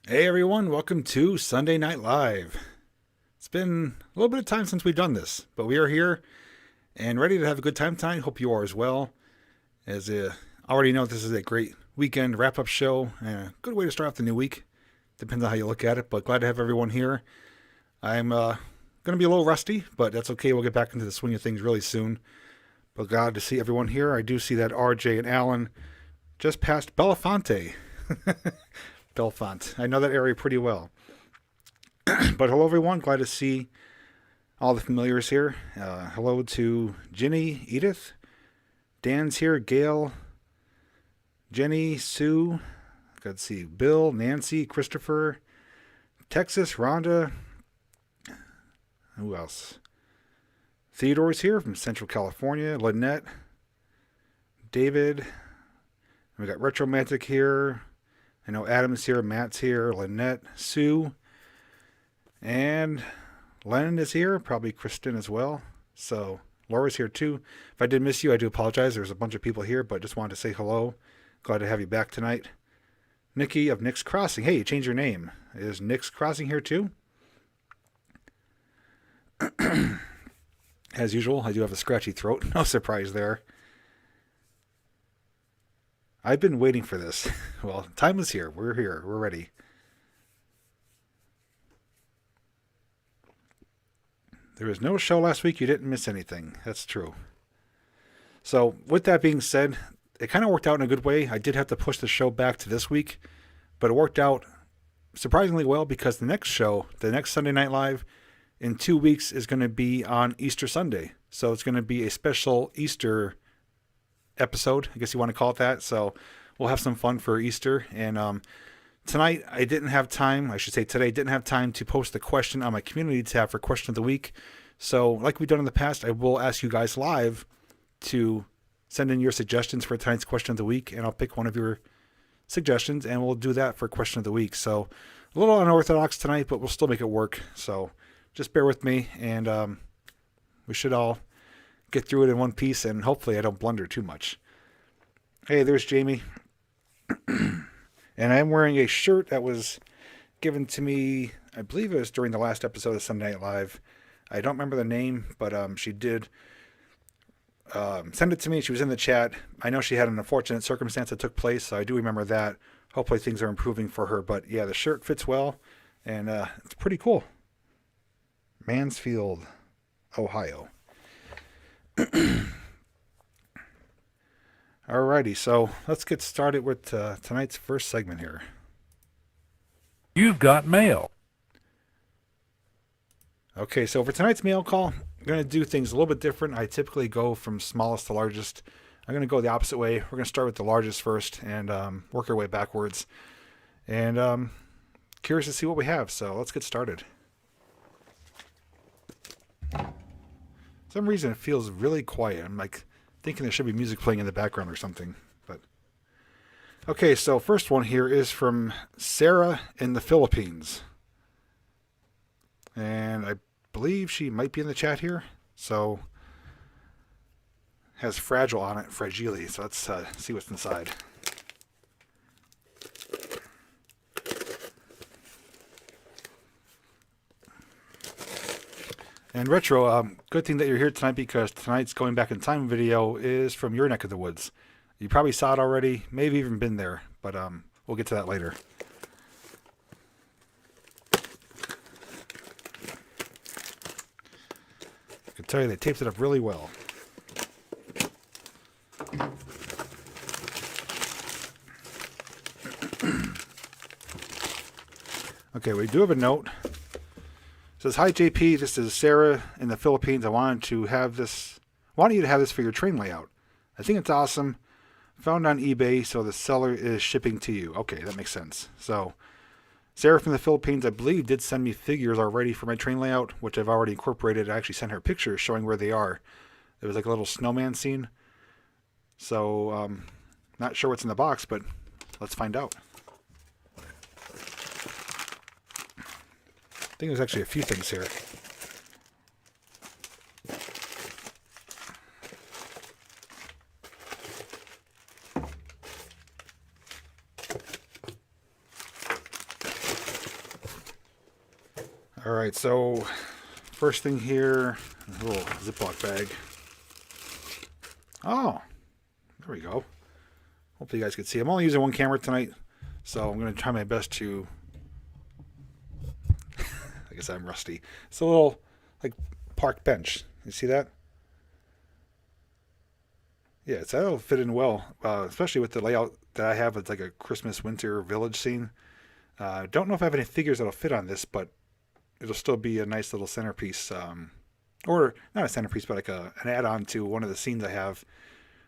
Hey everyone, welcome to Sunday Night Live. It's been a little bit of time since we've done this, but we are here and ready to have a good time tonight. Hope you are as well. As I already know, this is a great weekend wrap-up show and a good way to start off the new week. Depends on how you look at it, but glad to have everyone here. I'm going to be a little rusty, but that's okay. We'll get back into the swing of things really soon. But glad to see everyone here. I do see that RJ and Alan just passed Belafonte. Belfont. I know that area pretty well. But hello, everyone. Glad to see all the familiars here. Hello to Ginny, Edith. Dan's here. Gail, Jenny, Sue. Let's see. Bill, Nancy, Christopher, Texas, Rhonda. Who else? Theodore's here from Central California. Lynette. David. We got Retromantic here. I know Adam's here, Matt's here, Lynette, Sue, and Lennon is here, probably Kristen as well. So Laura's here too. If I did miss you, I do apologize. There's a bunch of people here, but just wanted to say hello. Glad to have you back tonight. Nikki of Nick's Crossing. Hey, you changed your name. Is Nick's Crossing here too? As usual, I do have a scratchy throat. No surprise there. I've been waiting for this. Well, time is here. We're here. We're ready. There was no show last week. You didn't miss anything. That's true. So, with that being said, it kind of worked out in a good way. I did have to push the show back to this week, but it worked out surprisingly well because the next show, the next Sunday Night Live, in 2 weeks is going to be on Easter Sunday. So, it's going to be a special Easter episode, I guess you want to call it that. So we'll have some fun for Easter. And tonight I didn't have time, I should say today, didn't have time to post the question on my community tab for question of the week. So like we've done in the past, I will ask you guys live to send in your suggestions for tonight's question of the week, and I'll pick one of your suggestions and we'll do that for question of the week. So a little unorthodox tonight, but we'll still make it work. So just bear with me, and we should all get through it in one piece, and hopefully I don't blunder too much. Hey, there's Jamie. And I'm wearing a shirt that was given to me, I believe it was during the last episode of Sunday Night Live. I don't remember the name, but she did send it to me. She was in the chat. I know she had an unfortunate circumstance that took place, so I do remember that. Hopefully things are improving for her. But yeah, the shirt fits well, and it's pretty cool. Mansfield, Ohio. Alrighty, so let's get started with tonight's first segment here. You've got mail. Okay, so for tonight's mail call, I'm going to do things a little bit different. I typically go from smallest to largest. I'm going to go the opposite way. We're going to start with the largest first and work our way backwards. And curious to see what we have, so let's get started. For some reason it feels really quiet. I'm like thinking there should be music playing in the background or something. But okay, so first one here is from Sarah in the Philippines. And I believe she might be in the chat here. So has fragile on it, fragile. So let's see what's inside. And Retro, good thing that you're here tonight, because tonight's Going Back in Time video is from your neck of the woods. You probably saw it already, maybe even been there, but we'll get to that later. I can tell you they taped it up really well. Okay, we do have a note. It says, "Hi JP, this is Sarah in the Philippines. I wanted you to have this for your train layout. I think it's awesome. Found on eBay, so the seller is shipping to you." Okay, that makes sense. So Sarah from the Philippines, I believe, did send me figures already for my train layout, which I've already incorporated. I actually sent her pictures showing where they are. There was like a little snowman scene. So, not sure what's in the box, but let's find out. I think there's actually a few things here. All right, so first thing here, a little Ziploc bag. Oh, there we go. Hopefully you guys can see. I'm only using one camera tonight, so I'm going to try my best to... I guess I'm rusty. It's a little, like, park bench. You see that? Yeah, that'll fit in well, especially with the layout that I have. It's like a Christmas winter village scene. Don't know if I have any figures that'll fit on this, but it'll still be a nice little centerpiece. Or not a centerpiece, but like an add-on to one of the scenes I have.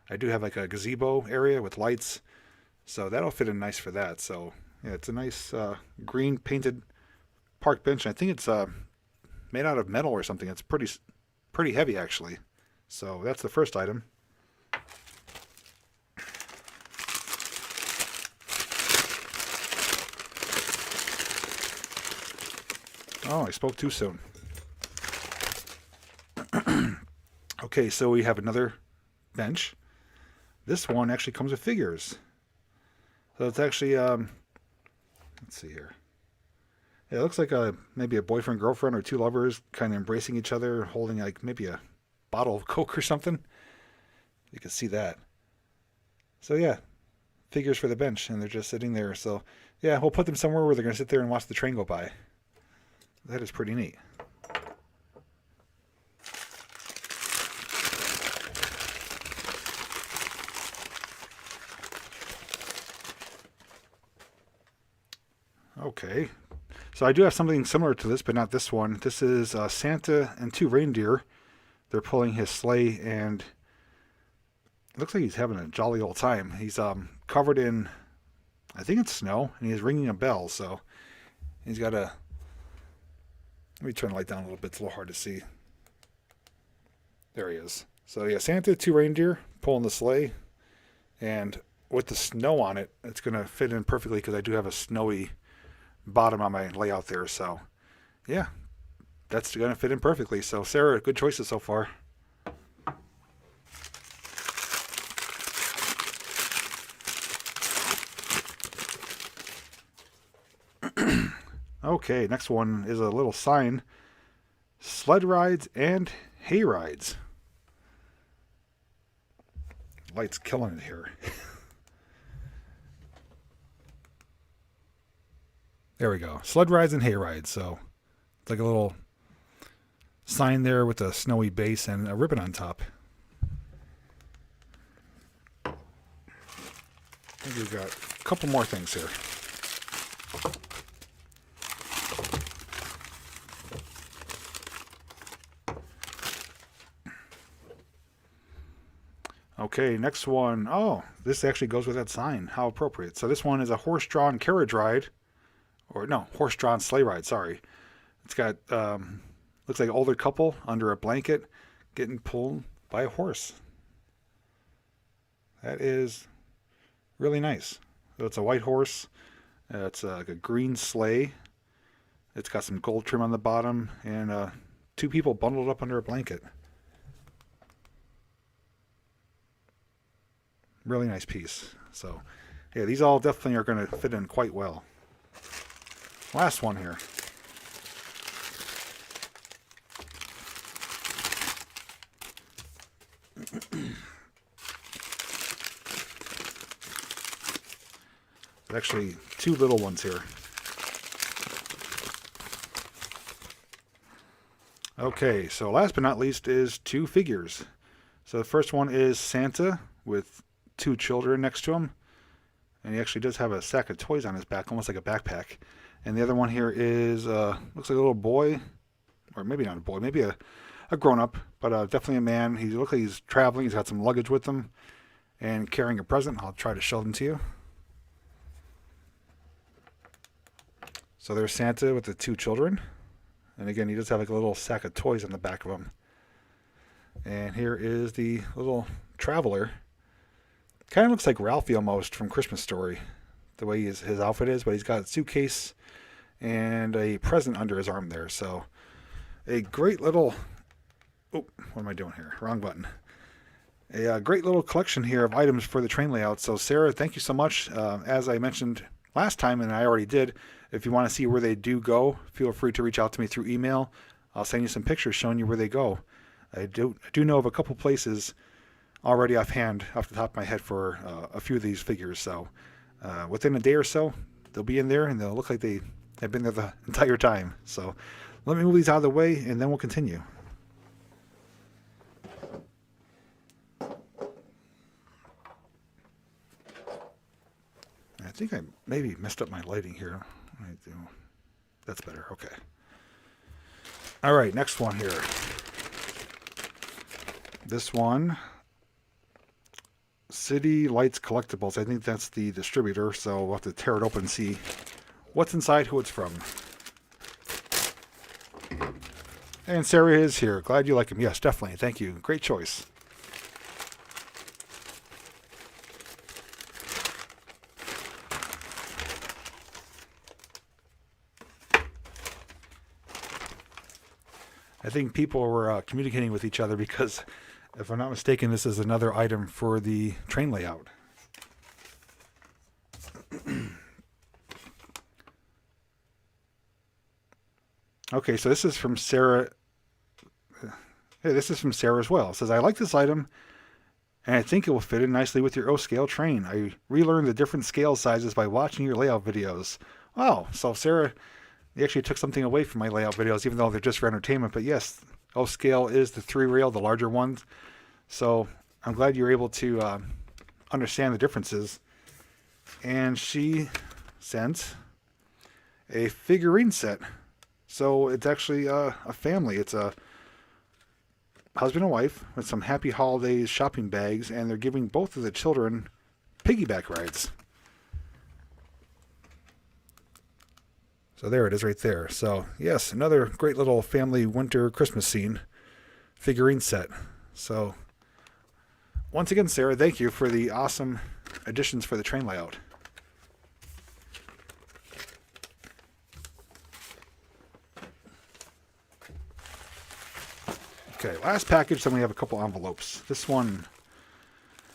I do have like a gazebo area with lights, so that'll fit in nice for that. So yeah, it's a nice green painted park bench. I think it's made out of metal or something. It's pretty heavy actually. So that's the first item. Oh, I spoke too soon. Okay, so we have another bench. This one actually comes with figures. So it's actually, let's see here. Yeah, it looks like maybe a boyfriend, girlfriend, or two lovers kind of embracing each other, holding like maybe a bottle of Coke or something. You can see that. So yeah, figures for the bench, and they're just sitting there. So yeah, we'll put them somewhere where they're going to sit there and watch the train go by. That is pretty neat. Okay, so I do have something similar to this, but not this one. This is Santa and two reindeer. They're pulling his sleigh, and it looks like he's having a jolly old time. He's covered in, I think it's snow, and he's ringing a bell. So he's got a... Let me turn the light down a little bit. It's a little hard to see. There he is. So yeah, Santa, two reindeer pulling the sleigh, and with the snow on it, it's going to fit in perfectly because I do have a snowy bottom on my layout there. So yeah, that's going to fit in perfectly. So Sarah, good choices so far. Okay, next one is a little sign. Sled rides and hay rides. Light's killing it here. There we go. Sled rides and hay rides. So it's like a little sign there with a snowy base and a ribbon on top. I think we've got a couple more things here. Okay, next one. Oh, this actually goes with that sign. How appropriate. So this one is a horse-drawn carriage ride. Or no, horse-drawn sleigh ride, sorry. It's got, looks like an older couple under a blanket getting pulled by a horse. That is really nice. So it's a white horse. It's like a green sleigh. It's got some gold trim on the bottom. And two people bundled up under a blanket. Really nice piece. So, yeah, these all definitely are going to fit in quite well. Last one here. Actually, two little ones here. Okay, so last but not least is two figures. So the first one is Santa with two children next to him, and he actually does have a sack of toys on his back, almost like a backpack. And the other one here is looks like a little boy, or maybe not a boy, maybe a grown-up, but definitely a man. He looks like he's traveling. He's got some luggage with him and carrying a present. I'll try to show them to you. So there's Santa with the two children. And again, he does have like a little sack of toys on the back of him. And here is the little traveler. Kind of looks like Ralphie almost from Christmas Story, the way his outfit is, but he's got a suitcase and a present under his arm there. So a great little... Oh, what am I doing here? Wrong button. A great little collection here of items for the train layout. So Sarah, thank you so much. As I mentioned last time, and I already did, if you want to see where they do go, feel free to reach out to me through email. I'll send you some pictures showing you where they go. I do know of a couple places already offhand, off the top of my head, for a few of these figures. So within a day or so, they'll be in there, and they'll look like they have been there the entire time. So let me move these out of the way, and then we'll continue. I think I maybe messed up my lighting here. I do. That's better. Okay. All right, next one here. This one, City Lights Collectibles. I think that's the distributor, so we'll have to tear it open and see what's inside, who it's from. And Sarah is here. Glad you like him. Yes, definitely. Thank you. Great choice. I think people were communicating with each other because, if I'm not mistaken, this is another item for the train layout. Okay, so this is from Sarah. Hey, this is from Sarah as well. It says, I like this item, and I think it will fit in nicely with your O-scale train. I relearned the different scale sizes by watching your layout videos. Wow, so Sarah... They actually took something away from my layout videos, even though they're just for entertainment. But yes, O-scale is the 3-rail, the larger ones. So I'm glad you're able to understand the differences. And she sent a figurine set. So it's actually a family. It's a husband and wife with some Happy Holidays shopping bags. And they're giving both of the children piggyback rides. So there it is right there. So yes, another great little family winter Christmas scene figurine set. So once again, Sarah, thank you for the awesome additions for the train layout. Okay, last package, then we have a couple envelopes. This one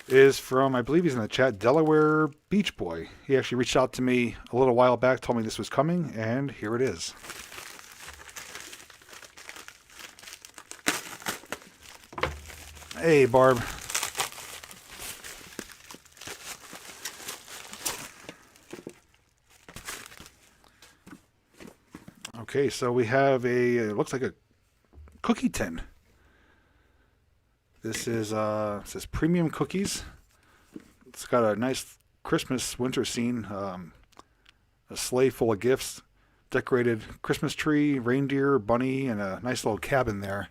is from, I believe he's in the chat, Delaware Beach Boy. He actually reached out to me a little while back, told me this was coming, and here it is. Hey, Barb. Okay, so we have it looks like a cookie tin. This is it says premium cookies. It's got a nice Christmas winter scene. A sleigh full of gifts, decorated Christmas tree, reindeer, bunny, and a nice little cabin there.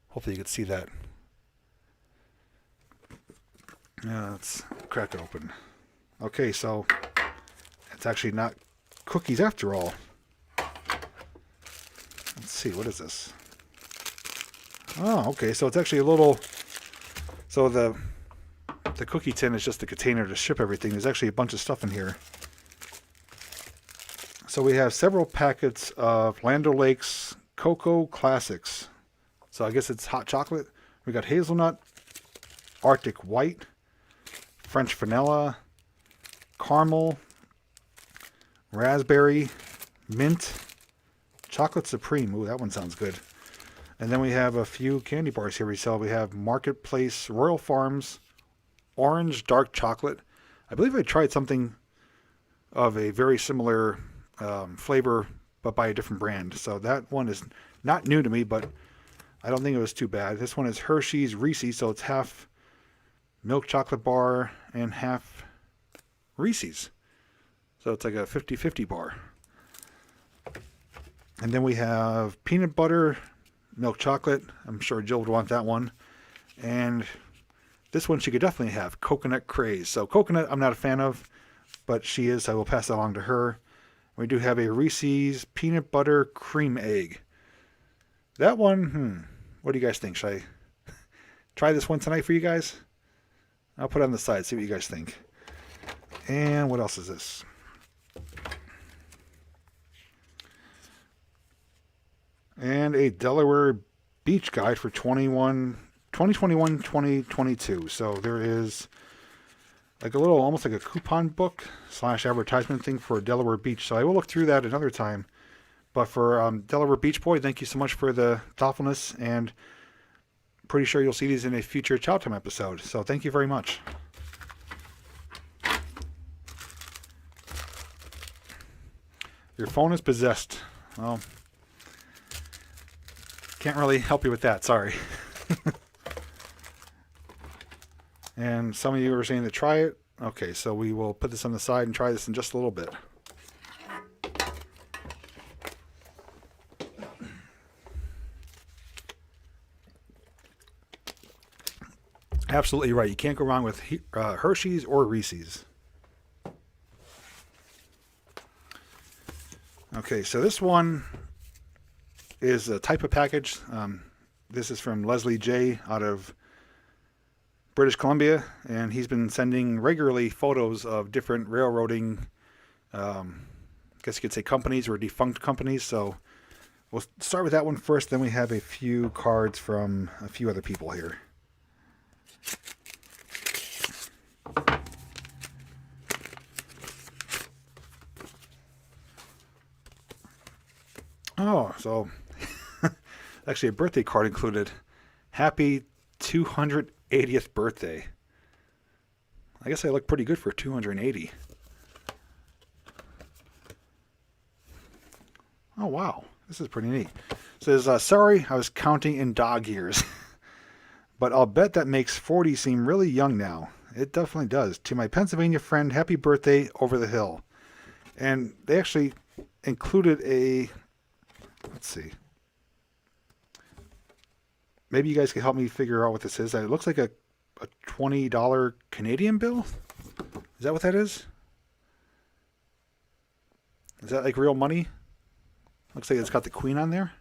Hopefully you can see that. Yeah, let's crack it open. Okay, so it's actually not cookies after all. Let's see, what is this? Oh, okay, so it's actually a little... So the cookie tin is just the container to ship everything. There's actually a bunch of stuff in here. So we have several packets of Land O'Lakes Cocoa Classics. So I guess it's hot chocolate. We got hazelnut, Arctic White, French vanilla, caramel, raspberry, mint, chocolate supreme. Ooh, that one sounds good. And then we have a few candy bars here we sell. We have Marketplace Royal Farms Orange Dark Chocolate. I believe I tried something of a very similar flavor, but by a different brand. So that one is not new to me, but I don't think it was too bad. This one is Hershey's Reese's, so it's half milk chocolate bar and half Reese's. So it's like a 50-50 bar. And then we have peanut butter milk chocolate. I'm sure Jill would want that one. And this one she could definitely have, coconut craze. So coconut I'm not a fan of, but she is. I will pass that along to her. We do have a Reese's peanut butter cream egg. That one, what do you guys think? Should I try this one tonight for you guys? I'll put it on the side, see what you guys think. And what else is this? And a Delaware Beach Guide for 2021-2022. So there is like a little, almost like a coupon book / advertisement thing for Delaware Beach. So I will look through that another time. But for Delaware Beach Boy, thank you so much for the thoughtfulness, and pretty sure you'll see these in a future Chow Time episode. So thank you very much. Your phone is possessed. Well, can't really help you with that. Sorry. And some of you are saying to try it. Okay, so we will put this on the side and try this in just a little bit. Absolutely right. You can't go wrong with Hershey's or Reese's. Okay, so this one is a type of package. This is from Leslie J. out of British Columbia, and he's been sending regularly photos of different railroading, I guess you could say companies or defunct companies. So we'll start with that one first, then we have a few cards from a few other people here. Oh, so actually a birthday card included. Happy 280th birthday. I guess I look pretty good for 280. Oh, wow. This is pretty neat. It says, sorry, I was counting in dog years. But I'll bet that makes 40 seem really young now. It definitely does. To my Pennsylvania friend, happy birthday over the hill. And they actually included a... Let's see. Maybe you guys can help me figure out what this is. It looks like a $20 Canadian bill. Is that what that is? Is that like real money? Looks like it's got the Queen on there.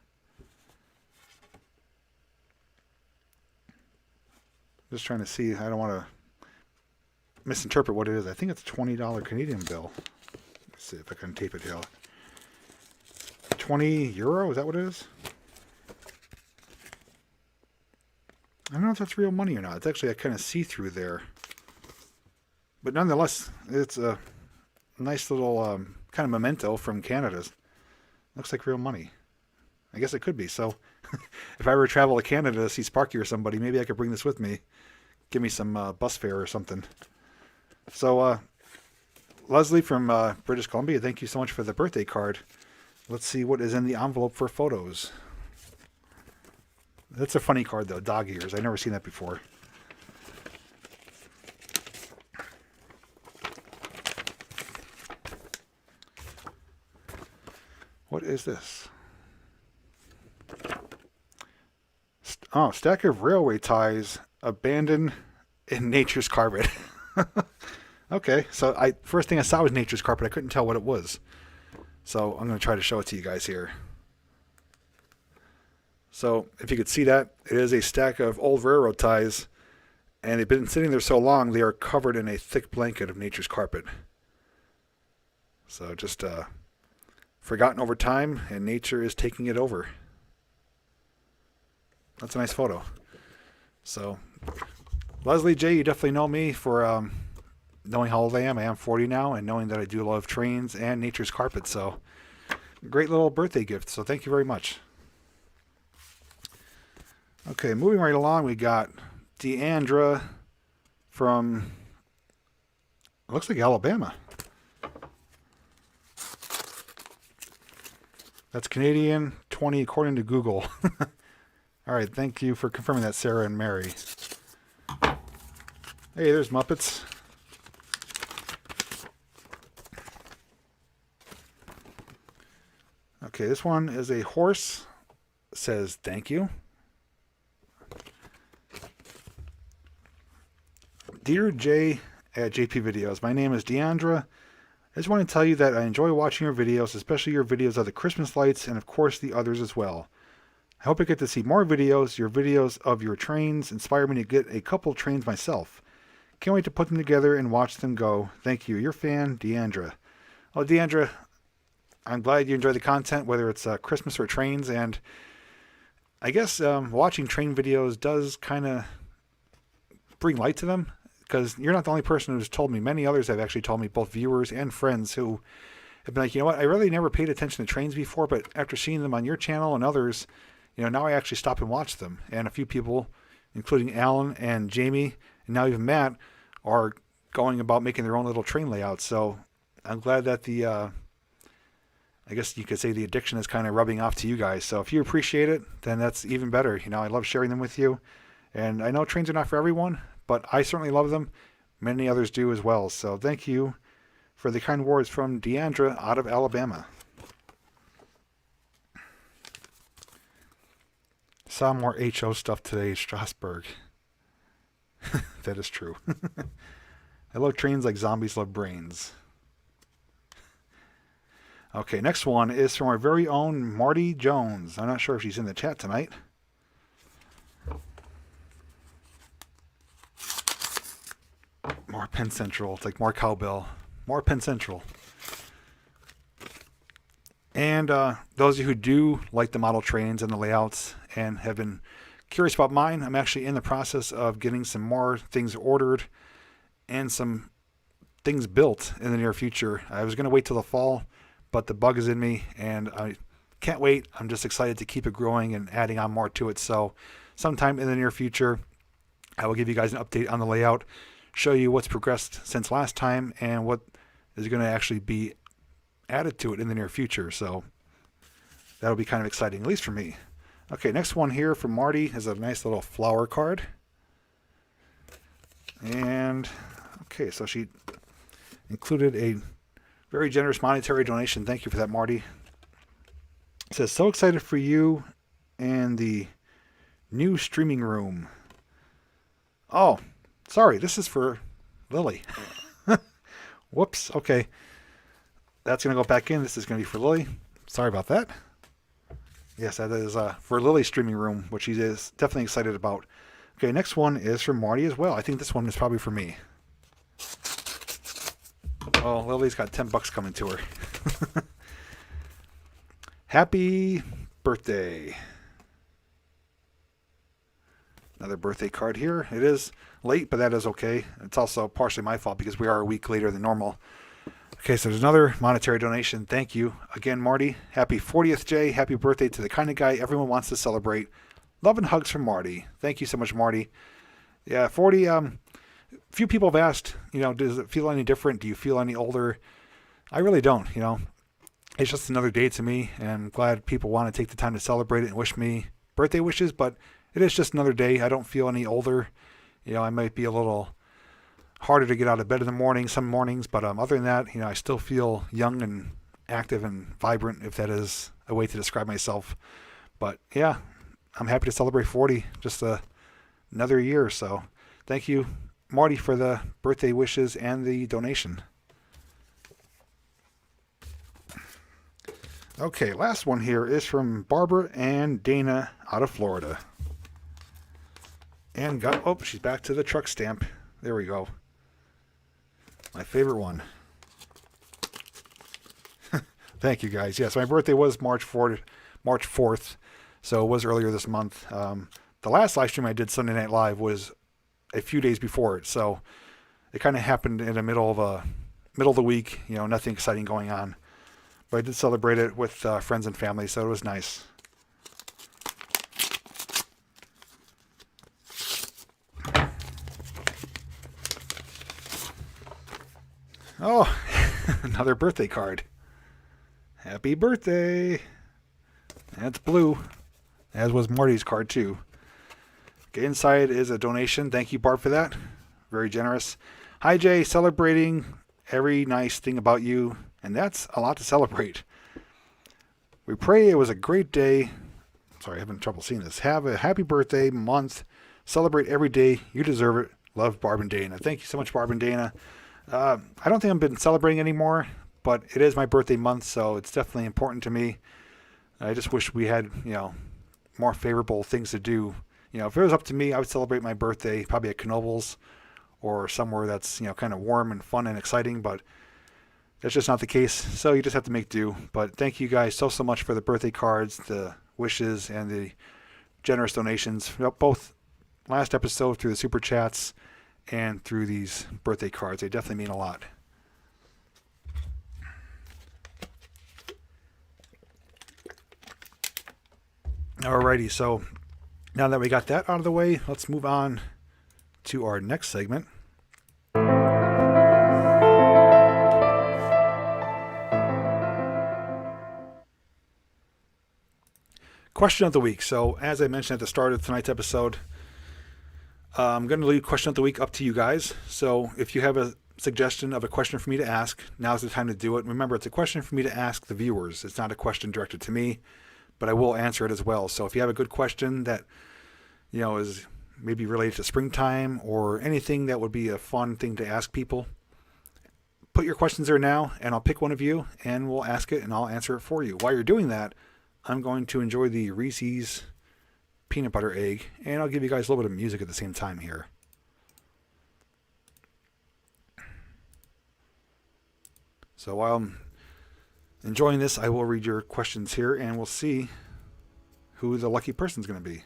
Just trying to see. I don't want to misinterpret what it is. I think it's a $20 Canadian bill. Let's see if I can tape it here. 20 euro? Is that what it is? I don't know if that's real money or not. It's actually a kind of see-through there. But nonetheless, it's a nice little kind of memento from Canada. Looks like real money. I guess it could be. So if I ever travel to Canada to see Sparky or somebody, maybe I could bring this with me. Give me some bus fare or something. So Leslie from British Columbia, thank you so much for the birthday card. Let's see what is in the envelope for photos. That's a funny card, though. Dog ears. I've never seen that before. What is this? Oh, stack of railway ties abandoned in nature's carpet. Okay, so first thing I saw was nature's carpet. I couldn't tell what it was. So I'm going to try to show it to you guys here. So if you could see that, it is a stack of old railroad ties, and they've been sitting there so long they are covered in a thick blanket of nature's carpet. So just forgotten over time, and nature is taking it over. That's a nice photo. So Leslie J, you definitely know me for knowing how old I am. I am 40 now, and knowing that I do love trains and nature's carpet. So great little birthday gift. So thank you very much. Okay, moving right along, we got Deandra from, it looks like Alabama. That's Canadian, 20 according to Google. All right, thank you for confirming that, Sarah and Mary. Hey, there's Muppets. Okay, this one is a horse. It says thank you. Dear Jay at JPVideos, my name is Deandra. I just want to tell you that I enjoy watching your videos, especially your videos of the Christmas lights and of course the others as well. I hope I get to see more videos. Your videos of your trains inspire me to get a couple trains myself. Can't wait to put them together and watch them go. Thank you. Your fan, Deandra. Oh, Deandra, I'm glad you enjoy the content, whether it's Christmas or trains. And I guess watching train videos does kind of bring light to them, because you're not the only person who's told me. Many others have actually told me, both viewers and friends, who have been like, you know what, I really never paid attention to trains before, but after seeing them on your channel and others, now I actually stop and watch them. And a few people, including Alan and Jamie, and now even Matt, are going about making their own little train layouts. So I'm glad that I guess you could say the addiction is kind of rubbing off to you guys. So if you appreciate it, then that's even better. I love sharing them with you. And I know trains are not for everyone, but I certainly love them. Many others do as well. So thank you for the kind words from Deandra out of Alabama. Saw more HO stuff today, Strasbourg. That is true. I love trains like zombies love brains. Okay, next one is from our very own Marty Jones. I'm not sure if she's in the chat tonight. More Penn Central. It's like more cowbell. More Penn Central. And those of you who do like the model trains and the layouts and have been curious about mine, I'm actually in the process of getting some more things ordered and some things built in the near future. I was going to wait till the fall, but the bug is in me and I can't wait. I'm just excited to keep it growing and adding on more to it. So sometime in the near future, I will give you guys an update on the layout, show you what's progressed since last time and what is going to actually be added to it in the near future. So that'll be kind of exciting, at least for me. Okay, next one here from Marty is a nice little flower card. And okay, so she included a very generous monetary donation. Thank you for that, Marty. It says, so excited for you and the new streaming room. Oh, sorry, this is for Lily. Whoops, okay. That's going to go back in. This is going to be for Lily. Sorry about that. Yes, that is for Lily's streaming room, which she is definitely excited about. Okay, next one is from Marty as well. I think this one is probably for me. Oh, Lily's got $10 coming to her. Happy birthday. Another birthday card here. It is late, but that is okay. It's also partially my fault because we are a week later than normal. Okay, so there's another monetary donation. Thank you again, Marty. Happy 40th, Jay. Happy birthday to the kind of guy everyone wants to celebrate. Love and hugs from Marty. Thank you so much, Marty. Yeah, 40. Few people have asked, does it feel any different? Do you feel any older? I really don't, It's just another day to me, and I'm glad people want to take the time to celebrate it and wish me birthday wishes, but it is just another day. I don't feel any older. I might be a little harder to get out of bed in the morning some mornings, but other than that, I still feel young and active and vibrant, if that is a way to describe myself. But yeah, I'm happy to celebrate 40, just another year. So thank you, Marty, for the birthday wishes and the donation. Okay, last one here is from Barbara and Dana out of Florida. And she's back to the truck stamp. There we go. My favorite one. Thank you, guys. Yes, my birthday was March 4th, so it was earlier this month. The last live stream I did Sunday Night Live was a few days before it, so it kind of happened in the middle of the week. Nothing exciting going on, but I did celebrate it with friends and family, so it was nice. Oh, another birthday card. Happy birthday. That's blue, as was Marty's card too. Okay, inside is a donation. Thank you, Barb, for that. Very generous. Hi, Jay. Celebrating every nice thing about you, and that's a lot to celebrate. We pray it was a great day. Sorry, I'm having trouble seeing this. Have a happy birthday month. Celebrate every day. You deserve it. Love, Barb and Dana. Thank you so much, Barb and Dana. I don't think I've been celebrating anymore, but it is my birthday month, so it's definitely important to me. I just wish we had, more favorable things to do. If it was up to me, I would celebrate my birthday probably at Knoebels or somewhere that's, kind of warm and fun and exciting, but that's just not the case. So you just have to make do. But thank you guys so much for the birthday cards, the wishes, and the generous donations, both last episode through the super chats and through these birthday cards. They definitely mean a lot. Alrighty, so now that we got that out of the way, let's move on to our next segment. Question of the week. So as I mentioned at the start of tonight's episode, I'm going to leave question of the week up to you guys. So if you have a suggestion of a question for me to ask, now's the time to do it. Remember, it's a question for me to ask the viewers. It's not a question directed to me, but I will answer it as well. So if you have a good question that, is maybe related to springtime or anything that would be a fun thing to ask people, put your questions there now, and I'll pick one of you, and we'll ask it, and I'll answer it for you. While you're doing that, I'm going to enjoy the Reese's peanut butter egg, and I'll give you guys a little bit of music at the same time here. So while I'm enjoying this, I will read your questions here, and we'll see who the lucky person's going to be.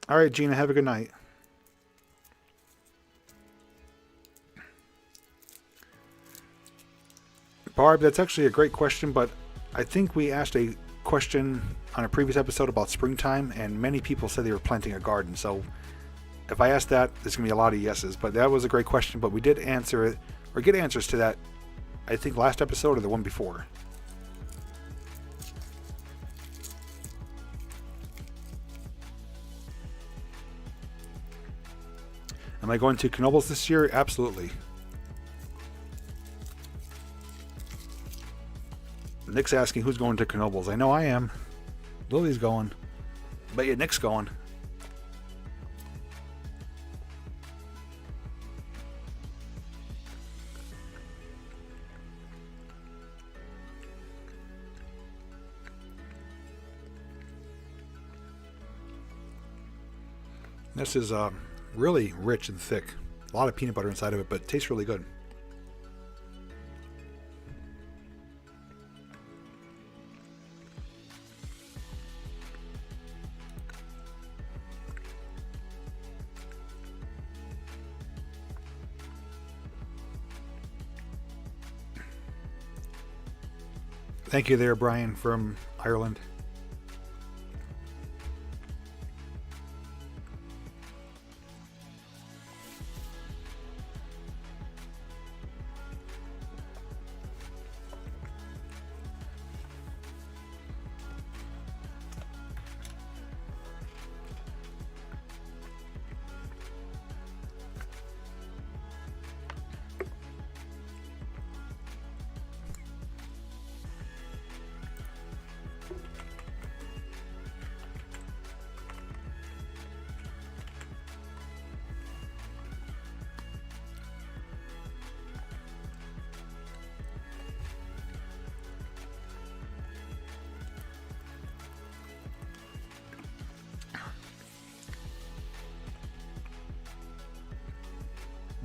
All right, Gina, have a good night. Barb, that's actually a great question, but I think we asked a question on a previous episode about springtime, and many people said they were planting a garden. So if I ask that, there's going to be a lot of yeses. But that was a great question, but we did answer it, or get answers to that, I think last episode or the one before. Am I going to Knoebels this year? Absolutely. Nick's asking who's going to Knoebels. I know I am. Lily's going. But yeah, Nick's going. This is really rich and thick. A lot of peanut butter inside of it, but it tastes really good. Thank you there, Brian from Ireland.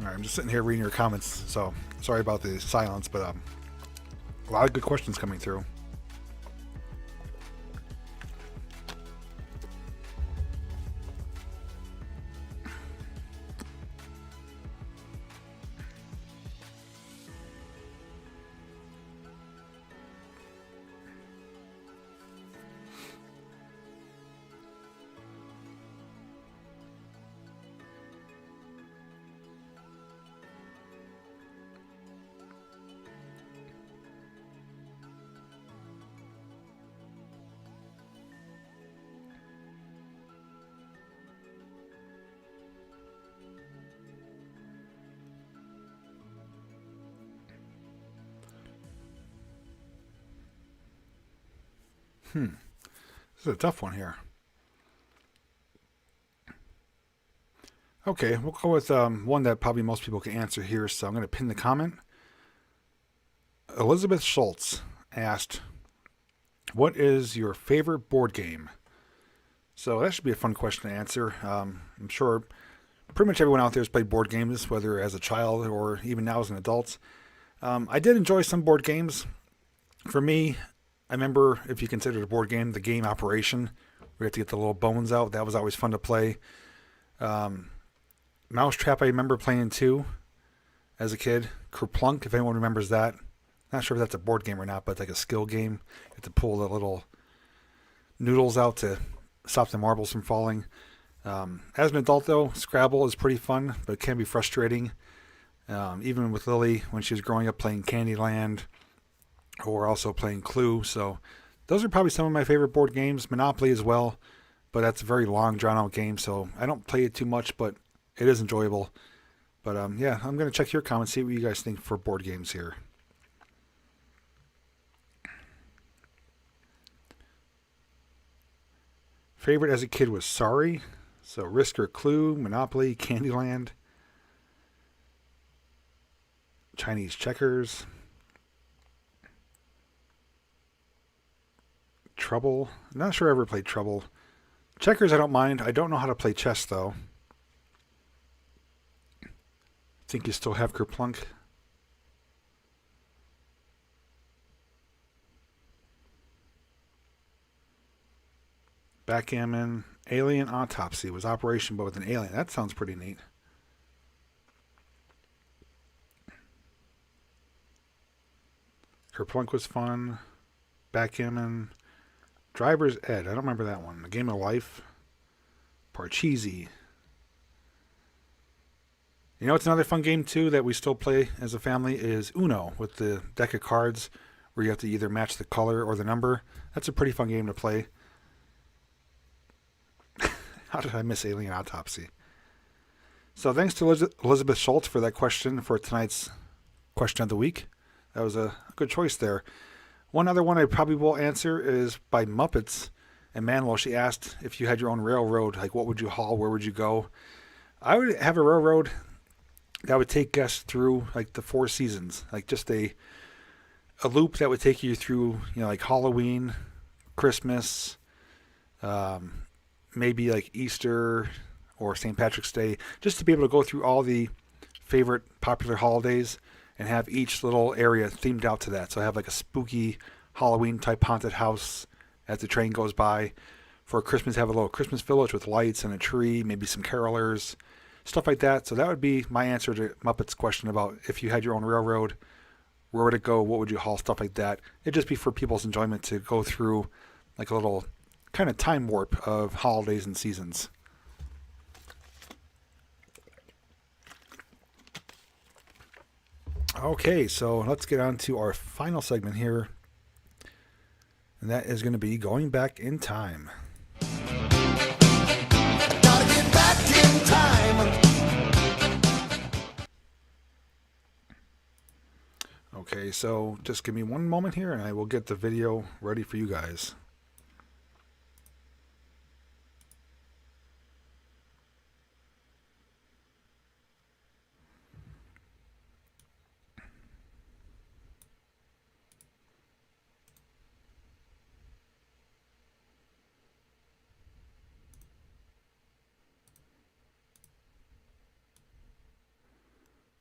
All right, I'm just sitting here reading your comments, so sorry about the silence, but a lot of good questions coming through. This is a tough one here. Okay, we'll go with one that probably most people can answer here. So I'm going to pin the comment. Elizabeth Schultz asked, what is your favorite board game? So that should be a fun question to answer. I'm sure pretty much everyone out there has played board games, whether as a child or even now as an adult. I did enjoy some board games. For me, I remember, if you consider it a board game, the game Operation. We had to get the little bones out. That was always fun to play. Mousetrap, I remember playing too as a kid. Kerplunk, if anyone remembers that. Not sure if that's a board game or not, but it's like a skill game. You have to pull the little noodles out to stop the marbles from falling. As an adult, though, Scrabble is pretty fun, but it can be frustrating. Even with Lily, when she was growing up playing Candyland, or also playing Clue. So those are probably some of my favorite board games. Monopoly as well, but that's a very long, drawn-out game, so I don't play it too much, but it is enjoyable. But yeah, I'm going to check your comments, see what you guys think for board games here. Favorite as a kid was Sorry. So Risk or Clue, Monopoly, Candyland, Chinese Checkers, Trouble. I'm not sure I ever played Trouble. Checkers I don't mind. I don't know how to play chess though. I think you still have Kerplunk. Backgammon. Alien Autopsy was Operation, but with an alien. That sounds pretty neat. Kerplunk was fun. Backgammon. Driver's Ed. I don't remember that one. A Game of Life. Parcheesi. You know what's another fun game too that we still play as a family is Uno with the deck of cards where you have to either match the color or the number. That's a pretty fun game to play. How did I miss Alien Autopsy? So thanks to Elizabeth Schultz for that question for tonight's question of the week. That was a good choice there. One other one I probably will answer is by Muppets. And Manuel, she asked if you had your own railroad, like what would you haul, where would you go? I would have a railroad that would take guests through like the 4 seasons, like just a loop that would take you through, like Halloween, Christmas, maybe like Easter or St. Patrick's Day, just to be able to go through all the favorite popular holidays and have each little area themed out to that. So I have like a spooky Halloween type haunted house as the train goes by. For Christmas, have a little Christmas village with lights and a tree, maybe some carolers, stuff like that. So that would be my answer to Muppet's question about if you had your own railroad, where would it go, what would you haul, stuff like that. It'd just be for people's enjoyment to go through like a little kind of time warp of holidays and seasons. Okay, so let's get on to our final segment here. And that is going to be going back in time. Gotta get back in time. Okay, so just give me one moment here and I will get the video ready for you guys.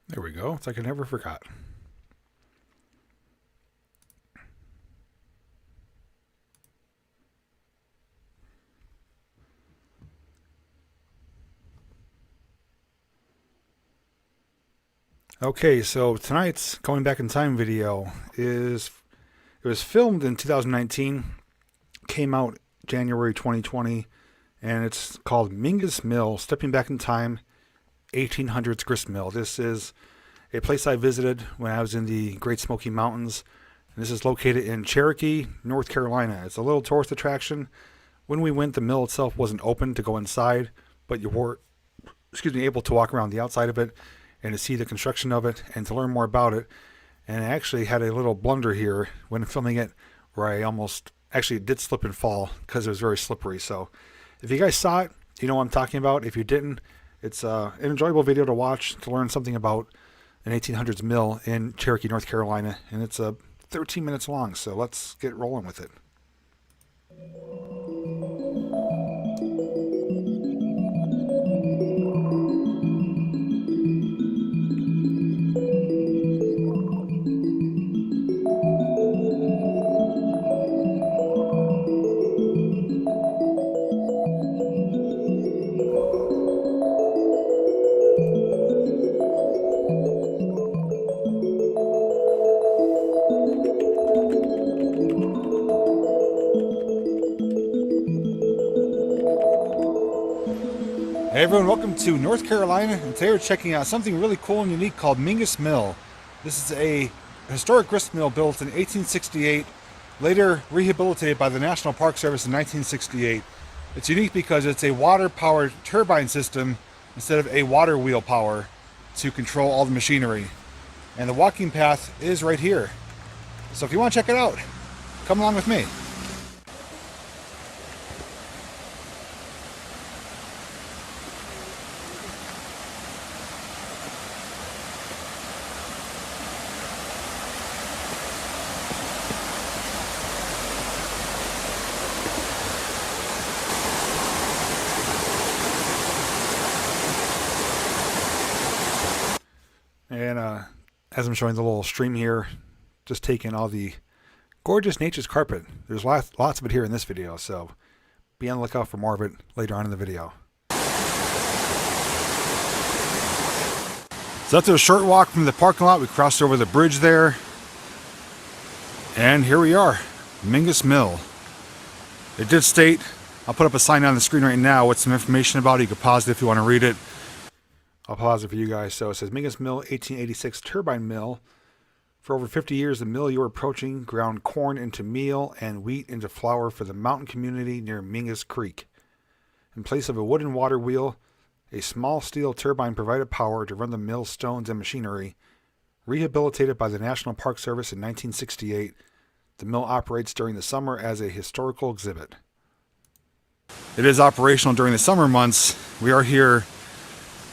There we go. It's like I never forgot. Okay, so tonight's Going Back in Time video it was filmed in 2019, came out January 2020, and it's called Mingus Mill, Stepping Back in Time, 1800s grist mill. This is a place I visited when I was in the Great Smoky Mountains. And this is located in Cherokee, North Carolina. It's a little tourist attraction. When we went, the mill itself wasn't open to go inside, but you were, able to walk around the outside of it and to see the construction of it and to learn more about it. And I actually had a little blunder here when filming it where I almost actually did slip and fall because it was very slippery. So if you guys saw it, you know what I'm talking about. If you didn't, it's an enjoyable video to watch to learn something about an 1800s mill in Cherokee, North Carolina, and it's 13 minutes long, so let's get rolling with it. Hey everyone, welcome to North Carolina, and today we're checking out something really cool and unique called Mingus Mill. This is a historic grist mill built in 1868, later rehabilitated by the National Park Service in 1968. It's unique because it's a water-powered turbine system instead of a water wheel power to control all the machinery. And the walking path is right here. So if you want to check it out, come along with me. And as I'm showing the little stream here, just taking all the gorgeous nature's carpet. There's lots of it here in this video, so be on the lookout for more of it later on in the video. So after a short walk from the parking lot, we crossed over the bridge there. And here we are, Mingus Mill. It did state, I'll put up a sign on the screen right now with some information about it. You can pause it if you want to read it. I'll pause it for you guys. So it says Mingus Mill, 1886 turbine mill. For over 50 years, the mill you are approaching ground corn into meal and wheat into flour for the mountain community near Mingus Creek. In place of a wooden water wheel, a small steel turbine provided power to run the mill's stones and machinery. Rehabilitated by the National Park Service in 1968, the mill operates during the summer as a historical exhibit. It is operational during the summer months. We are here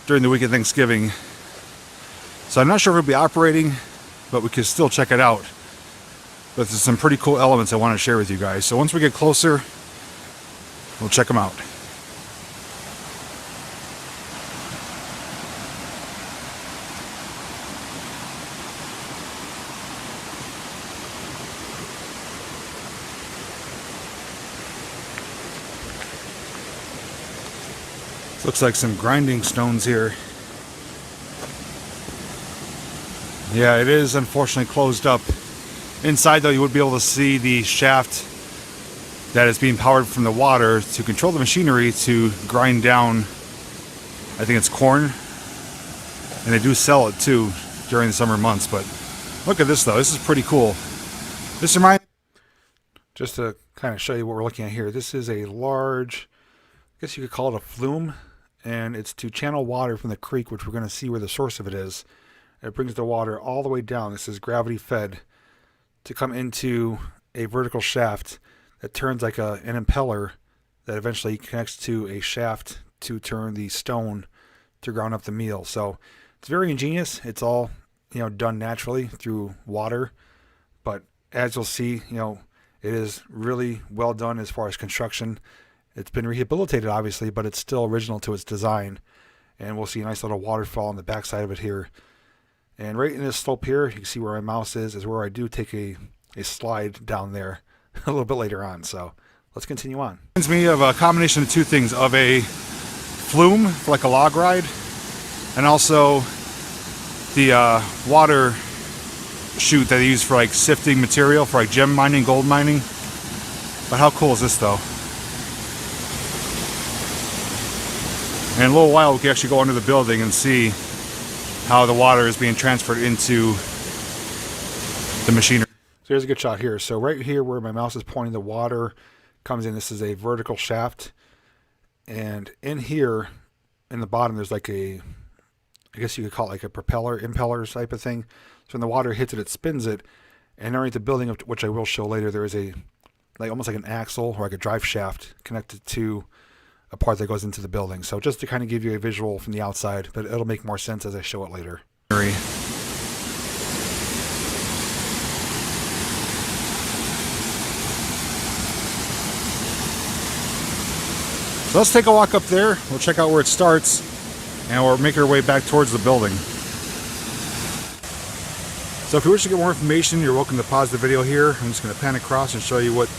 during the week of Thanksgiving. So I'm not sure if it'll be operating, but we can still check it out. But there's some pretty cool elements I want to share with you guys. So once we get closer, we'll check them out. Looks like some grinding stones here. Yeah, it is unfortunately closed up. Inside though, you would be able to see the shaft that is being powered from the water to control the machinery to grind down, I think it's corn. And they do sell it too during the summer months. But look at this though, this is pretty cool. This reminds, just to kind of show you what we're looking at here, this is a large, I guess you could call it a flume. And it's to channel water from the creek, which we're going to see where the source of it is. It brings the water all the way down. This is gravity fed to come into a vertical shaft that turns like an impeller that eventually connects to a shaft to turn the stone to ground up the meal. So it's very ingenious. It's all, done naturally through water. But as you'll see, it is really well done as far as construction. It's been rehabilitated, obviously, but it's still original to its design. And we'll see a nice little waterfall on the backside of it here. And right in this slope here, you can see where my mouse is where I do take a slide down there a little bit later on. So let's continue on. It reminds me of a combination of two things, of a flume for like a log ride, and also the water chute that they use for like sifting material for like gem mining, gold mining. But how cool is this though? And in a little while we can actually go under the building and see how the water is being transferred into the machinery. So here's a good shot here. So right here where my mouse is pointing, the water comes in. This is a vertical shaft. And in here, in the bottom, there's like I guess you could call it like a impeller type of thing. So when the water hits it, it spins it. And underneath the building, which I will show later, there is almost like an axle or like a drive shaft connected to a part that goes into the building. So just to kind of give you a visual from the outside, but it'll make more sense as I show it later. So let's take a walk up there. We'll check out where it starts, and we'll make our way back towards the building. So if you wish to get more information, you're welcome to pause the video here. I'm just going to pan across and show you what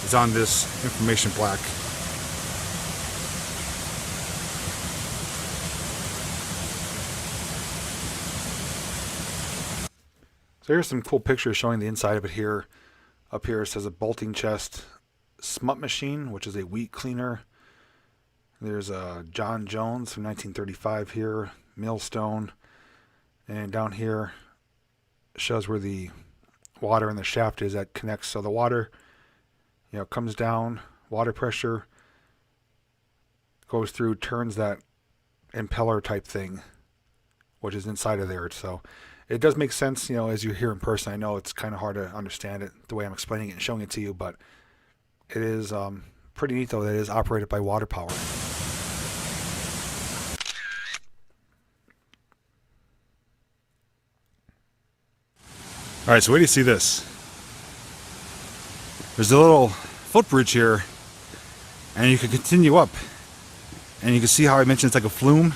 is on this information plaque. So here's some cool pictures showing the inside of it here. Up here it says a bolting chest, smut machine, which is a wheat cleaner. There's a John Jones from 1935 here, millstone, and down here shows where the water in the shaft is that connects. So the water, comes down, water pressure goes through, turns that impeller type thing, which is inside of there. So it does make sense, as you hear in person. I know it's kind of hard to understand it the way I'm explaining it and showing it to you, but it is pretty neat though that it is operated by water power. All right, so where do you see this? There's a little footbridge here, and you can continue up, and you can see how I mentioned it's like a flume. You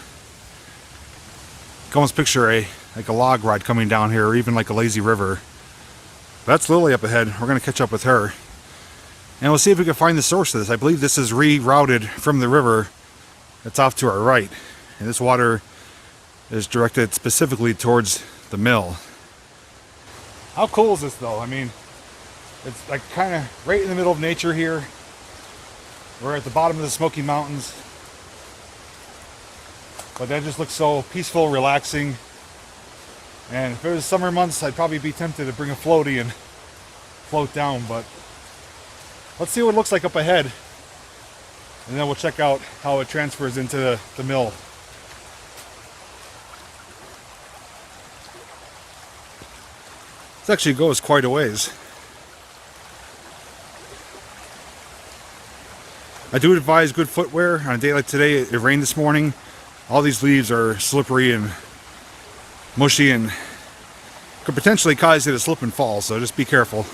can almost picture like a log ride coming down here, or even like a lazy river. That's Lily up ahead. We're going to catch up with her, and we'll see if we can find the source of this. I believe this is rerouted from the river that's off to our right, and this water is directed specifically towards the mill. How cool is this though? I mean, it's like kind of right in the middle of nature here. We're at the bottom of the Smoky Mountains. But that just looks so peaceful, relaxing. And if it was summer months, I'd probably be tempted to bring a floaty and float down. But let's see what it looks like up ahead. And then we'll check out how it transfers into the mill. This actually goes quite a ways. I do advise good footwear. On a day like today, it rained this morning. All these leaves are slippery and mushy and could potentially cause you to slip and fall, so just be careful.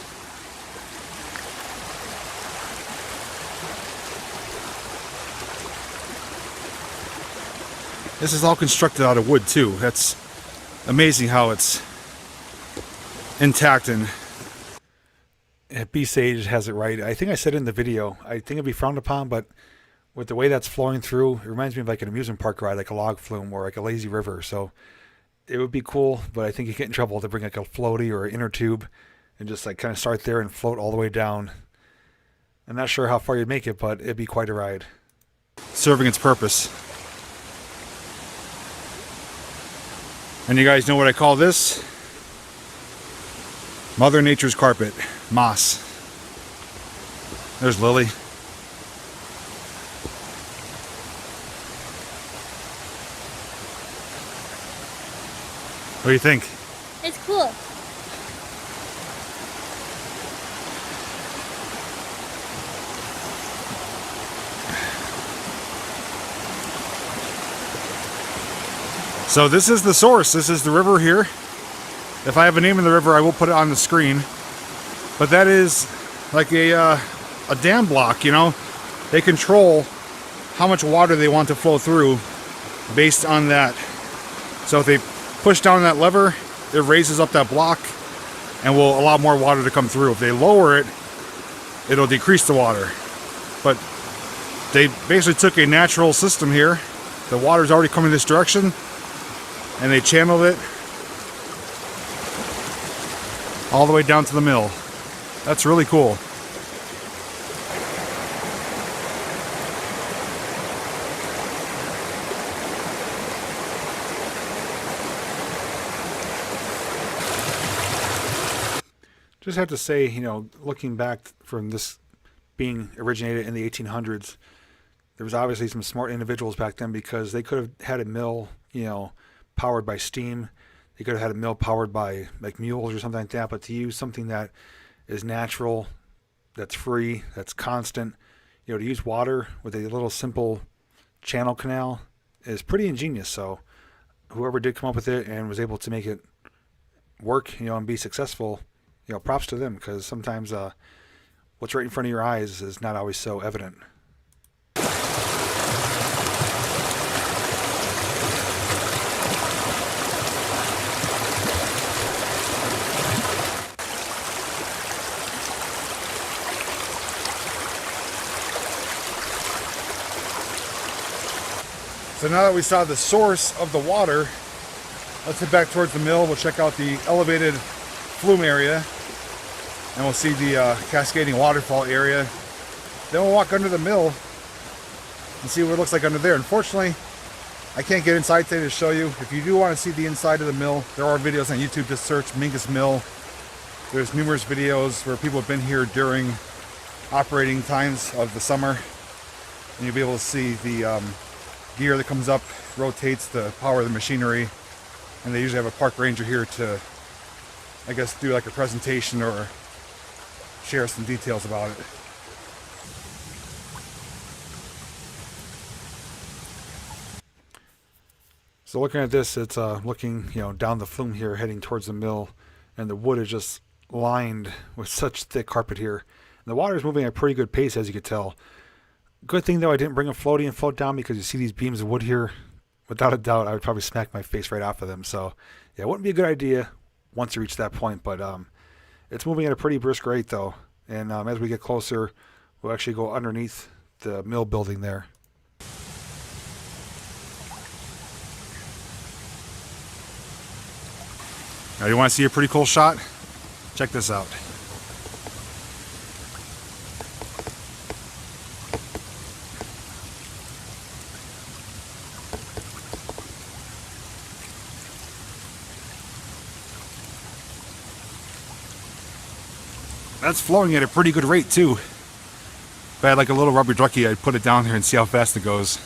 This is all constructed out of wood too. That's amazing how it's intact. And B-Sage has it right. I think I said in the video, I think it'd be frowned upon, but with the way that's flowing through, it reminds me of like an amusement park ride, like a log flume or like a lazy river. So it would be cool, but I think you get in trouble to bring like a floaty or an inner tube and just like kind of start there and float all the way down. I'm not sure how far you'd make it, but it'd be quite a ride. Serving its purpose. And you guys know what I call this? Mother Nature's carpet, moss. There's Lily. What do you think? It's cool. So this is the source. This is the river here. If I have a name in the river, I will put it on the screen. But that is like a dam block, They control how much water they want to flow through based on that. So if they push down that lever, it raises up that block and will allow more water to come through. If they lower it, it'll decrease the water. But they basically took a natural system here. The water's already coming this direction, and they channeled it all the way down to the mill. That's really cool. Just have to say, looking back from this being originated in the 1800s, there was obviously some smart individuals back then, because they could have had a mill, powered by steam. They could have had a mill powered by like mules or something like that, but to use something that is natural, that's free, that's constant, to use water with a little simple channel canal is pretty ingenious. So whoever did come up with it and was able to make it work, and be successful, props to them, because sometimes what's right in front of your eyes is not always so evident. So now that we saw the source of the water, let's head back towards the mill. We'll check out the elevated flume area, and we'll see the cascading waterfall area. Then we'll walk under the mill and see what it looks like under there. Unfortunately, I can't get inside today to show you. If you do want to see the inside of the mill, there are videos on YouTube. Just search Mingus Mill. There's numerous videos where people have been here during operating times of the summer, and you'll be able to see the gear that comes up, rotates to power the machinery, and they usually have a park ranger here to, I guess, do like a presentation or share some details about it. So looking at this, it's looking, down the flume here, heading towards the mill, and the wood is just lined with such thick carpet here. And the water is moving at a pretty good pace, as you could tell. Good thing though, I didn't bring a floaty and float down, because you see these beams of wood here. Without a doubt, I would probably smack my face right off of them. So yeah, it wouldn't be a good idea once you reach that point. But it's moving at a pretty brisk rate though, and as we get closer, we'll actually go underneath the mill building there. Now, you want to see a pretty cool shot? Check this out. That's flowing at a pretty good rate too. If I had like a little rubber ducky, I'd put it down here and see how fast it goes.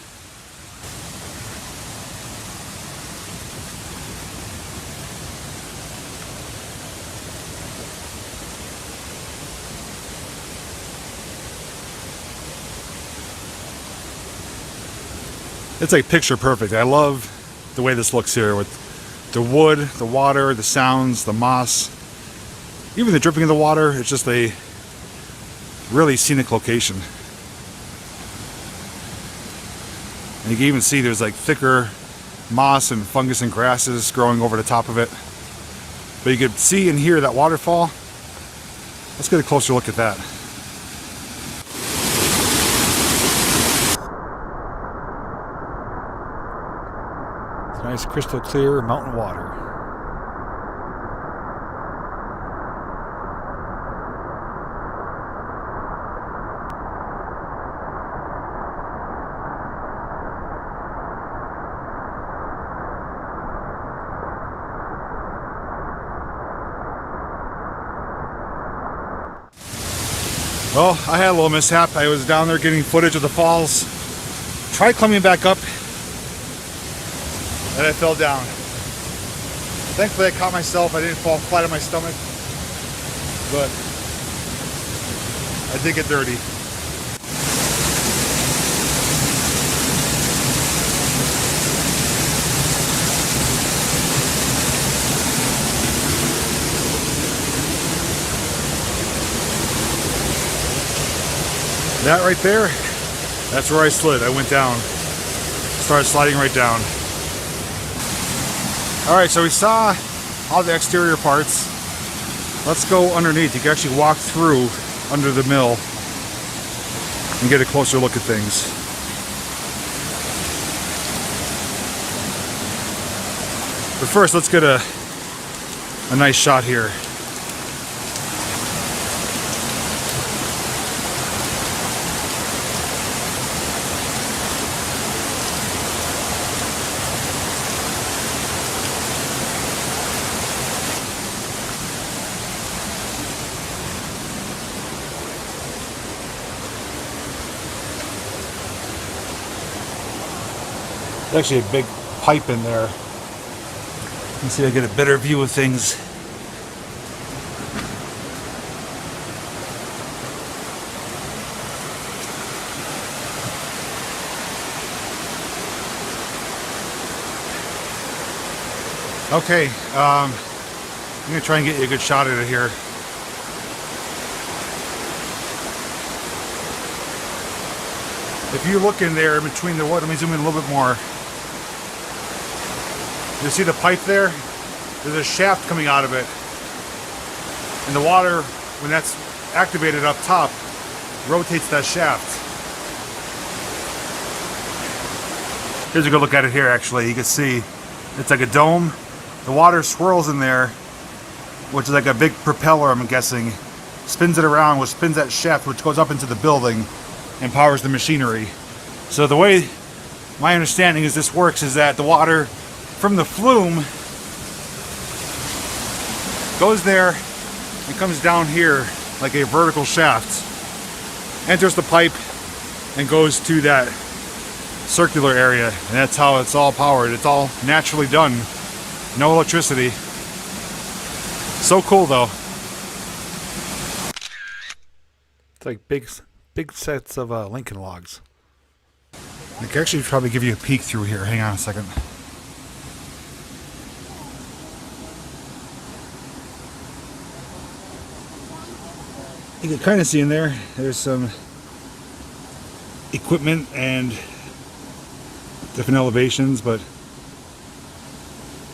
It's like picture perfect. I love the way this looks here with the wood, the water, the sounds, the moss, even the dripping of the water. It's just a really scenic location. And you can even see there's like thicker moss and fungus and grasses growing over the top of it. But you can see and hear that waterfall. Let's get a closer look at that. Nice crystal clear mountain water. Well, I had a little mishap. I was down there getting footage of the falls. Tried climbing back up, and I fell down. Thankfully I caught myself. I didn't fall flat on my stomach, but I did get dirty. That right there, that's where I slid. I went down, started sliding right down. Alright, so we saw all the exterior parts. Let's go underneath. You can actually walk through under the mill and get a closer look at things. But first, let's get a nice shot here. There's actually a big pipe in there. You can see I get a better view of things. Okay, I'm gonna try and get you a good shot at it here. If you look in there in between the wood, let me zoom in a little bit more. You see the pipe there? There's a shaft coming out of it. And the water, when that's activated up top, rotates that shaft. Here's a good look at it here, actually. You can see it's like a dome. The water swirls in there, which is like a big propeller, I'm guessing. Spins it around, which spins that shaft, which goes up into the building and powers the machinery. So the way my understanding is this works is that the water from the flume goes there and comes down here like a vertical shaft, enters the pipe, and goes to that circular area, and that's how it's all powered. It's all naturally done. No electricity. So cool though. It's like big sets of Lincoln logs. I can actually probably give you a peek through here. Hang on a second. You can kind of see in there, there's some equipment and different elevations, but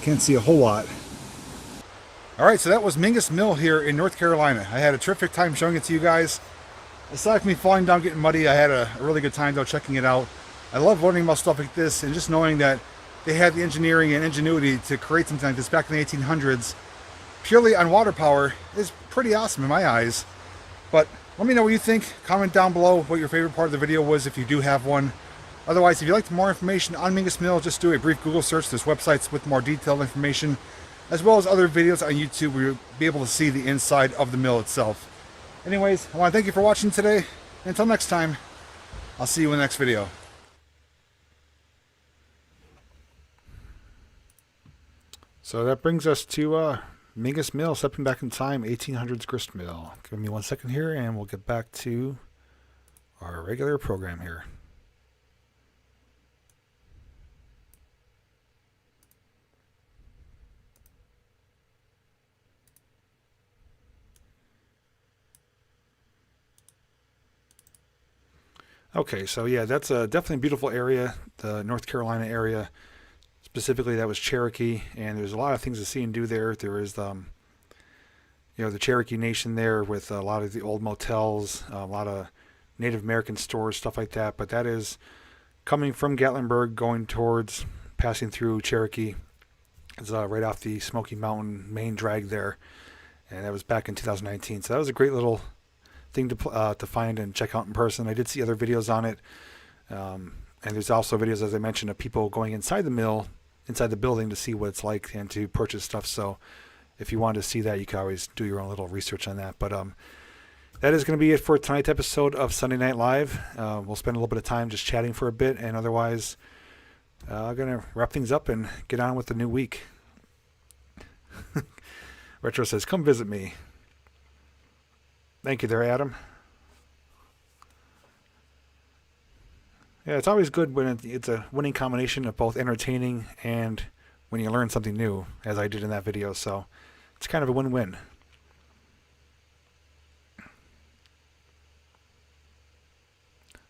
can't see a whole lot. Alright, so that was Mingus Mill here in North Carolina. I had a terrific time showing it to you guys. Aside from me falling down, getting muddy, I had a really good time though checking it out. I love learning about stuff like this and just knowing that they had the engineering and ingenuity to create something like this back in the 1800s purely on water power is pretty awesome in my eyes. But let me know what you think. Comment down below what your favorite part of the video was if you do have one. Otherwise, if you'd like more information on Mingus Mill, just do a brief Google search. There's websites with more detailed information, as well as other videos on YouTube where you'll be able to see the inside of the mill itself. Anyways, I want to thank you for watching today. Until next time, I'll see you in the next video. So that brings us to Mingus Mill, stepping back in time, 1800s grist mill. Give me 1 second here and we'll get back to our regular program here. Okay, so yeah, that's a definitely a beautiful area, the North Carolina area. Specifically, that was Cherokee, and there's a lot of things to see and do there. There is, you know, the Cherokee Nation there with a lot of the old motels, a lot of Native American stores, stuff like that. But that is coming from Gatlinburg, going towards, passing through Cherokee. It's right off the Smoky Mountain main drag there, and that was back in 2019. So that was a great little thing to find and check out in person. I did see other videos on it, and there's also videos, as I mentioned, of people going inside the mill, inside the building, to see what it's like and to purchase stuff. So if you want to see that, you can always do your own little research on that. But that is going to be it for tonight's episode of Sunday Night Live. We'll spend a little bit of time just chatting for a bit, and otherwise I'm going to wrap things up and get on with the new week. Retro says, come visit me. Thank you there, Adam. Yeah, it's always good when it's a winning combination of both entertaining and when you learn something new, as I did in that video. So it's kind of a win-win.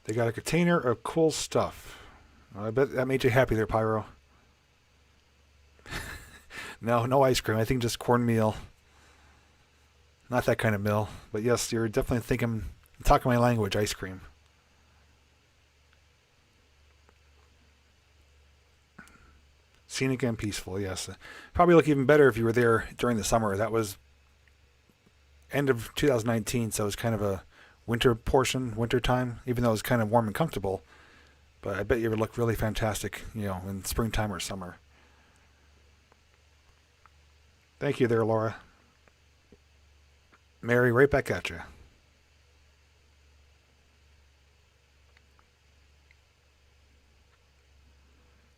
They got a container of cool stuff. I bet that made you happy there, Pyro. No ice cream. I think just cornmeal. Not that kind of mill. But yes, you're definitely talking my language, ice cream. Scenic and peaceful, yes. Probably look even better if you were there during the summer. That was end of 2019, so it was kind of a winter time, even though it was kind of warm and comfortable. But I bet you would look really fantastic, you know, in springtime or summer. Thank you there, Laura. Mary, right back at you.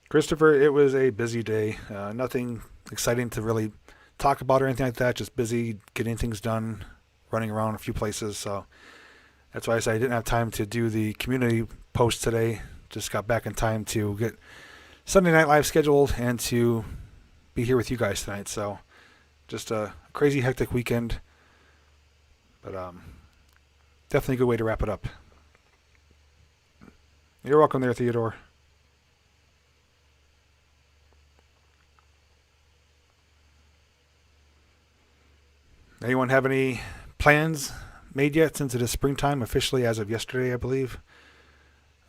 Christopher, it was a busy day. Nothing exciting to really talk about or anything like that. Just busy getting things done, running around a few places. So that's why I said I didn't have time to do the community post today. Just got back in time to get Sunday Night Live scheduled and to be here with you guys tonight. So just a crazy, hectic weekend. But definitely a good way to wrap it up. You're welcome there, Theodore. Anyone have any plans made yet, since it is springtime officially as of yesterday, I believe?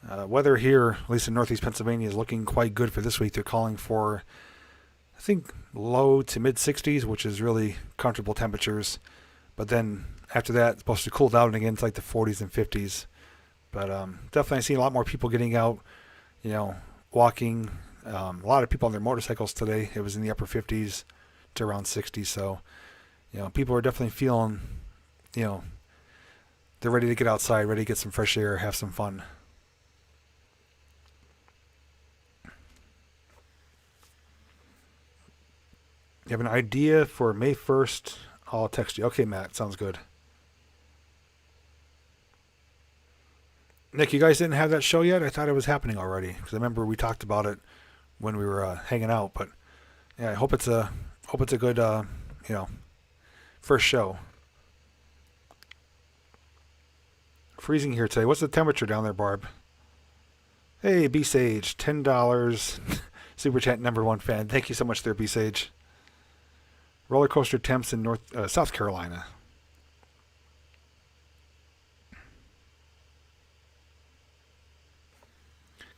Weather here, at least in northeast Pennsylvania, is looking quite good for this week. They're calling for, I think, low to mid 60s, which is really comfortable temperatures. But then after that, it's supposed to cool down again to like the 40s and 50s. But definitely I've seen a lot more people getting out, walking. A lot of people on their motorcycles today. It was in the upper 50s to around 60. So, people are definitely feeling, they're ready to get outside, ready to get some fresh air, have some fun. You have an idea for May 1st? I'll text you. Okay, Matt. Sounds good. Nick, you guys didn't have that show yet? I thought it was happening already. Because I remember we talked about it when we were hanging out. But yeah, I hope it's a good, first show. Freezing here today. What's the temperature down there, Barb? Hey, B Sage, $10. Super chat #1 fan. Thank you so much there, B Sage. Roller coaster temps in South Carolina.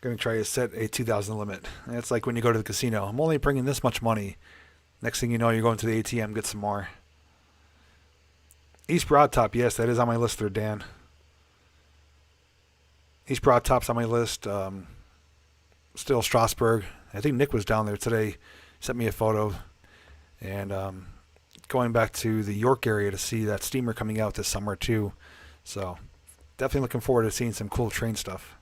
Going to try to set a 2,000 limit. It's like when you go to the casino. I'm only bringing this much money. Next thing you know, you're going to the ATM, get some more. East Broad Top, yes, that is on my list there, Dan. East Broad Top's on my list. Still Strasburg. I think Nick was down there today. Sent me a photo. And going back to the York area to see that steamer coming out this summer too. So definitely looking forward to seeing some cool train stuff.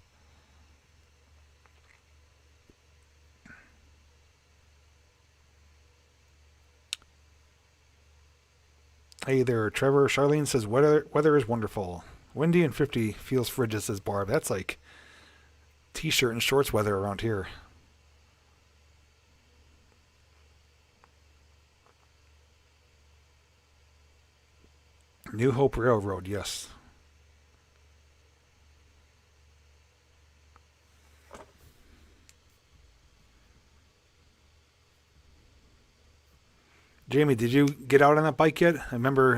Hey there, Trevor. Charlene says weather is wonderful. Windy and 50 feels frigid, says Barb. That's like t-shirt and shorts weather around here. New Hope Railroad, yes. Jamie, did you get out on that bike yet? I remember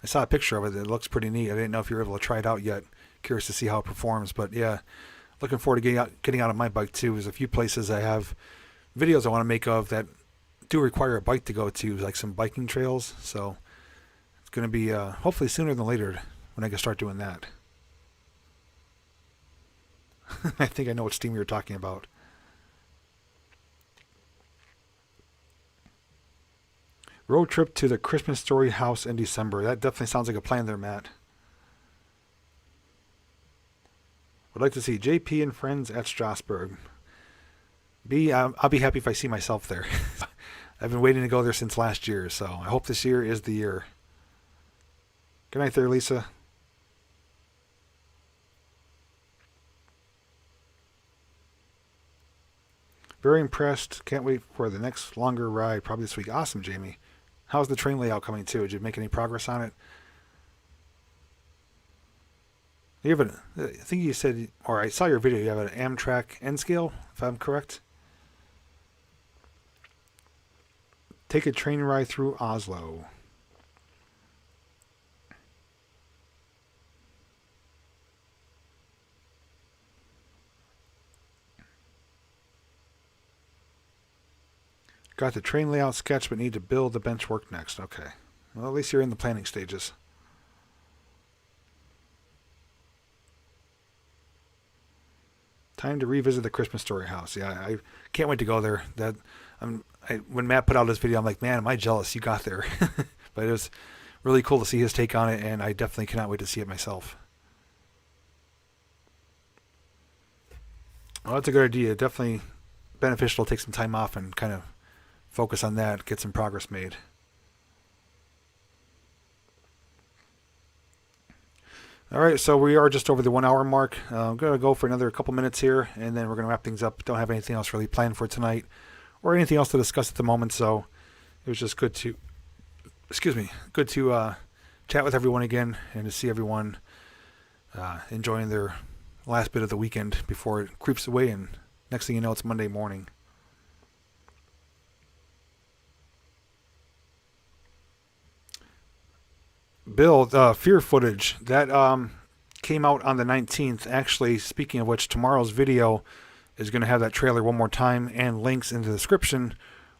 I saw a picture of it. It looks pretty neat. I didn't know if you were able to try it out yet. Curious to see how it performs. But yeah, looking forward to getting out on my bike too. There's a few places I have videos I want to make of that do require a bike to go to, like some biking trails. So it's going to be hopefully sooner than later when I can start doing that. I think I know what steam you're talking about. Road trip to the Christmas Story house in December. That definitely sounds like a plan there, Matt. Would like to see JP and friends at Strasburg. I'll be happy if I see myself there. I've been waiting to go there since last year, so I hope this year is the year. Good night there, Lisa. Very impressed. Can't wait for the next longer ride, probably this week. Awesome, Jamie. How's the train layout coming too? Did you make any progress on it? You have I think you said, or I saw your video, you have an Amtrak N scale, if I'm correct. Take a train ride through Oslo. Got the train layout sketch, but need to build the bench work next. Okay. Well, at least you're in the planning stages. Time to revisit the Christmas Story house. Yeah, I can't wait to go there. When Matt put out his video, I'm like, man, am I jealous you got there. But it was really cool to see his take on it, and I definitely cannot wait to see it myself. Well, that's a good idea. Definitely beneficial to take some time off and kind of focus on that, get some progress made. All right, so we are just over the 1 hour mark. I'm going to go for another couple minutes here, and then we're going to wrap things up. Don't have anything else really planned for tonight or anything else to discuss at the moment, so it was just good to, chat with everyone again and to see everyone enjoying their last bit of the weekend before it creeps away, and next thing you know, it's Monday morning. Bill, fear footage that came out on the 19th. Actually, speaking of which, tomorrow's video is going to have that trailer one more time and links in the description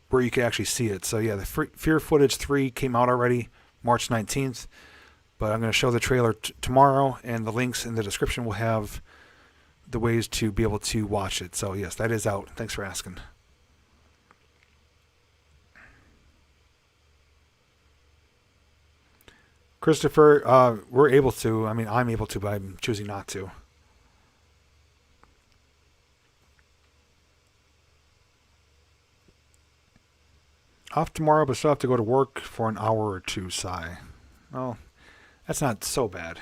where you can actually see it. So yeah, the Fear Footage 3 came out already, March 19th. But I'm going to show the trailer tomorrow, and the links in the description will have the ways to be able to watch it. So yes, that is out. Thanks for asking. Christopher, we're able to. I mean, I'm able to, but I'm choosing not to. Off tomorrow, but still have to go to work for an hour or two, sigh. Well, that's not so bad.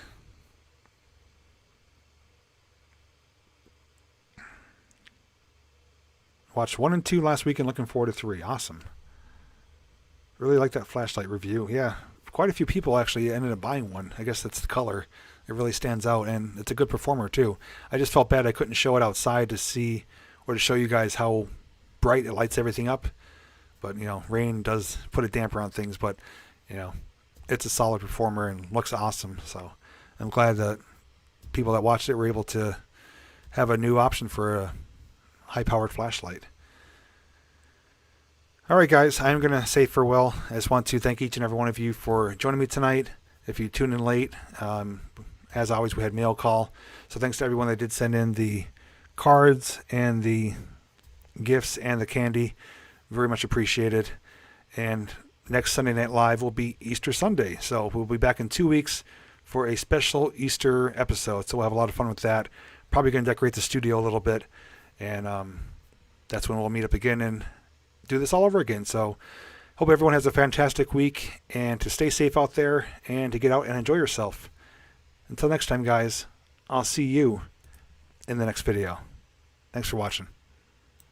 Watched 1 and 2 last week and looking forward to 3. Awesome. Really like that flashlight review. Yeah, quite a few people actually ended up buying one. I guess that's the color. It really stands out, and it's a good performer too. I just felt bad I couldn't show it outside to see or to show you guys how bright it lights everything up. But, you know, rain does put a damper on things, but, you know, it's a solid performer and looks awesome. So I'm glad that people that watched it were able to have a new option for a high-powered flashlight. All right, guys, I'm going to say farewell. I just want to thank each and every one of you for joining me tonight. If you tuned in late, as always, we had mail call. So thanks to everyone that did send in the cards and the gifts and the candy. Very much appreciated. And next Sunday Night Live will be Easter Sunday. So we'll be back in 2 weeks for a special Easter episode. So we'll have a lot of fun with that. Probably going to decorate the studio a little bit. And that's when we'll meet up again and do this all over again. So hope everyone has a fantastic week, and to stay safe out there and to get out and enjoy yourself. Until next time, guys, I'll see you in the next video. Thanks for watching.